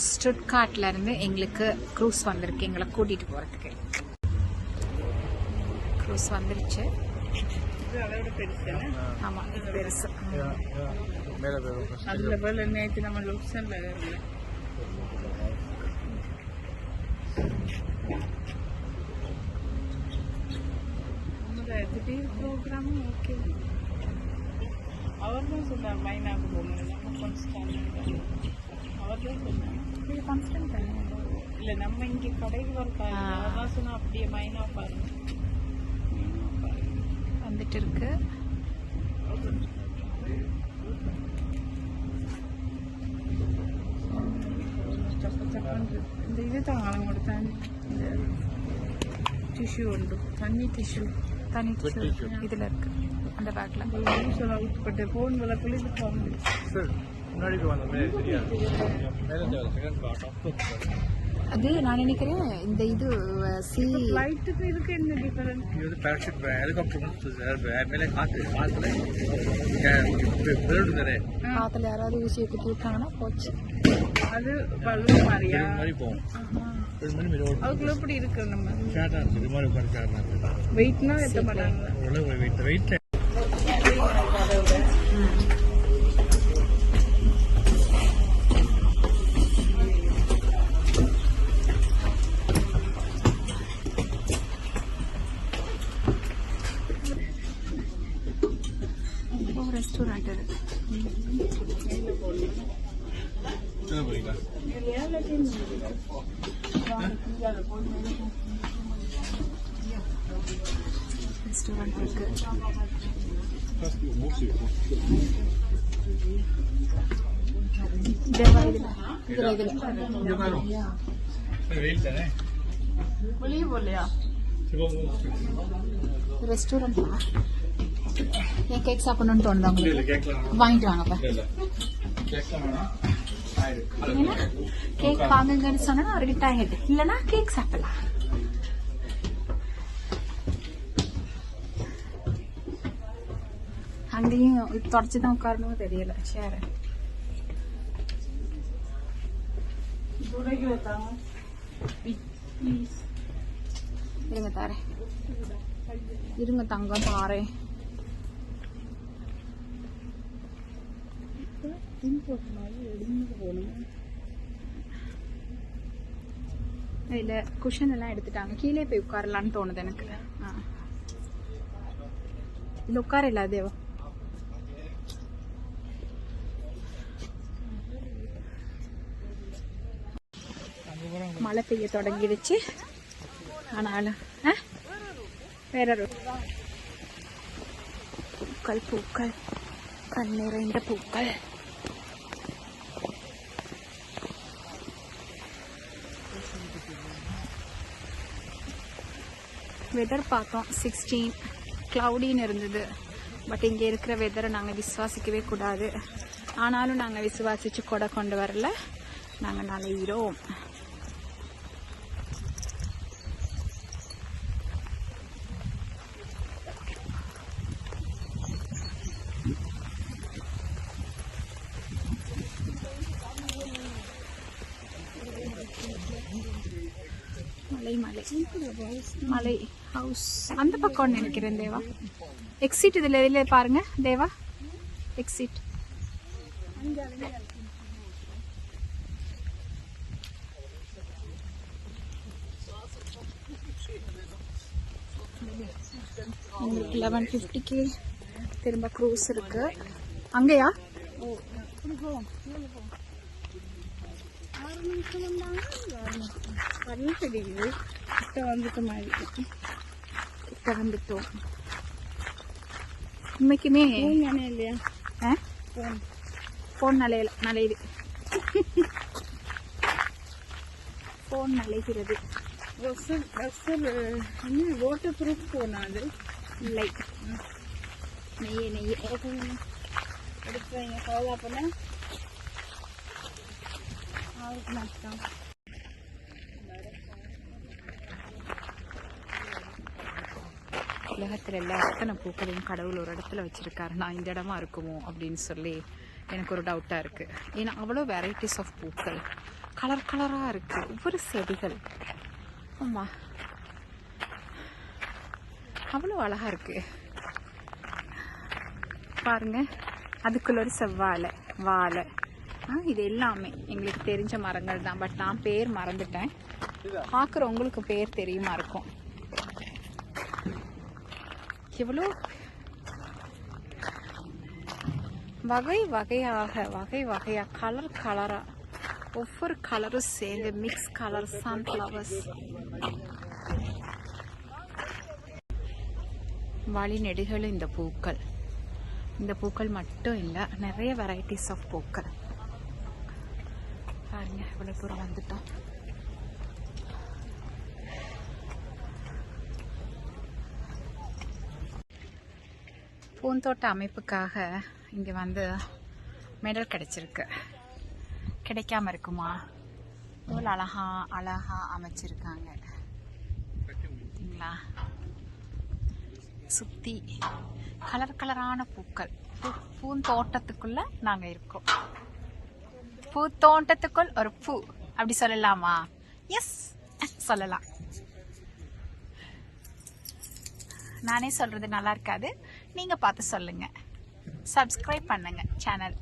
ஸ்டுட்கார்ட்ல இருந்து எங்களுக்கு க்ரூஸ் வந்திருக்கு, எங்களை கூட்டிட்டு போறதுக்கு. க்ரூஸ் வந்துருச்சு. ஆமா, இது பெருசு. அதுல போல நேற்று நம்ம லுக்சன்ல இல்லை. திடீர் ப்ரோக்ராமும் ஓகே. அவர் தான் சொன்னார் மைனாவுக்கு போகணும், நம்ம கான்ஸ்டன்ட். அவர் தான் சொன்னார் இது கான்ஸ்டன்ட் தானே. இல்லை, நம்ம இங்கே கடைக்கு வரக்காரு. அவர் தான் சொன்னால் அப்படியே மைனா பாருங்க, வந்துட்டு இருக்கு. இந்த இது தான் அவங்களோட தண்ணி, இந்த டிஷ்யூ உண்டு, தண்ணி டிஷ்யூ இதுல இருக்கு அந்த பேக்ல. பட் போன் வளர்க்கல இது போகணும். அது நான் நினைக்கிறேன் இந்த இது சி ஃளைட்டுக்கு இதுக்கு என்ன டிஃபரன்ஸ்? இது பேராஷூட் ஹெலிகாப்டர் வந்து மேலே காத்துல விளையாடுதானே, காத்துல யாராவது ஊசியை குத்தி விட்டாங்கன்னா போச்சு. அது பலூன் மாதிரியா மாதிரி போகும். அதுக்குள்ள இப்படி இருக்கு. நம்ம ஷார்ட்டா இருக்கு, இது மாதிரி உட்காந்து வெயிட்னா எத்த மாட்டாங்க. வெயிட் ரெஸ்டாரண்ட் இது. ரெஸ்டாரண்ட் இருக்கு. வெளியே போலையா ரெஸ்டாரண்ட்? ஏன் கேக் சாப்பிடணும்னு தோணுதா உங்களுக்கு? வாங்கிட்டு வாங்கப்பா. கேக் வாங்குங்கன்னு சொன்னா அவருக்கு டயர்ட் இல்லைன்னா கேக் சாப்பிடலாம். அங்கேயும் தொடச்சுதான் உட்காரணும் தெரியல. சேர இருங்க தாரேன், இருங்க தங்கம் தாரேன். இல்ல குஷன் எல்லாம் எடுத்துட்டாங்க, கீழே போய் உட்காரலான்னு தோணுது எனக்கு. இல்ல உட்கார இல்ல தேவா. மழை பெய்ய தொடங்கிடுச்சு. ஆனாலும் வேற பூக்கள் பூக்கள் கண் நிறைந்த பூக்கள். வெதர் பார்த்தோம் 16 க்ளவுடின்னு இருந்தது. பட் இங்கே இருக்கிற வெதரை நாங்கள் விசுவாசிக்கவே கூடாது. ஆனாலும் நாங்கள் விசுவாசிச்சு கொடை கொண்டு வரல, நாங்கள் நனைகிறோம். மலை மலை மலை ஹவுஸ் அந்த பக்கம் நினைக்கிறேன் தேவா. எக்ஸிட் இதுல இதுல பாருங்க தேவா, எக்ஸிட். உங்களுக்கு 11:50க்கு திரும்ப க்ரூஸ் இருக்கு. அங்கயா வந்துட்டோம். உண்மைக்குமே இல்லையா போன் நலையுது. போன் நலைகிறது. வாட்டர் ப்ரூஃப் போனா அது இல்லை. நெய்ய நெய்ய எடுத்து வைங்க, கவலை பண்ண ஆளுக்கு நஷ்டம். உலகத்தில் எல்லா அத்தனை பூக்களையும் கடவுள் ஒரு இடத்துல வச்சுருக்காரு. நான் இந்த இடமா இருக்குமோ அப்படின்னு சொல்லி எனக்கு ஒரு டவுட்டாக இருக்குது. ஏன்னா அவ்வளோ வெரைட்டிஸ் ஆஃப் பூக்கள். கலர் கலராக இருக்கு ஒவ்வொரு செடிகள். ஆமா, அவ்வளோ அழகா இருக்கு பாருங்க. அதுக்குள்ள ஒரு செவ்வாழை, வாழை, இது எல்லாமே எங்களுக்கு தெரிஞ்ச மரங்கள் தான். பட் நான் பேர் மறந்துட்டேன். பார்க்குற உங்களுக்கு பேர் தெரியுமா இருக்கும். எவ்வளோ வகை வகையாக கலர் கலராக ஒவ்வொரு கலரும் சேர்ந்து மிக்ஸ் கலர் சன்ஃப்ளவர்ஸ். வழி நெடுகளும் இந்த பூக்கள் மட்டும் இல்லை, நிறைய வெரைட்டிஸ் ஆஃப் பூக்கள். பாருங்க இவ்வளோ தூரம் வந்துட்டோம். பூந்தோட்ட அமைப்புக்காக இங்கே வந்து மெடல் கிடைச்சிருக்கு. கிடைக்காம இருக்குமா? இவ்வளோ அழகா அமைச்சிருக்காங்க பார்த்தீங்களா? சுற்றி கலர் கலரான பூக்கள். பூந்தோட்டத்துக்குள்ள நாங்கள் இருக்கோம். பூத்தோட்டத்துக்குள் ஒரு பூ, அப்படி சொல்லலாமா? எஸ், சொல்லலாம். நானே சொல்றது நல்லா இருக்காது, நீங்க பார்த்து சொல்லுங்க. சப்ஸ்கிரைப் பண்ணுங்க சேனல்.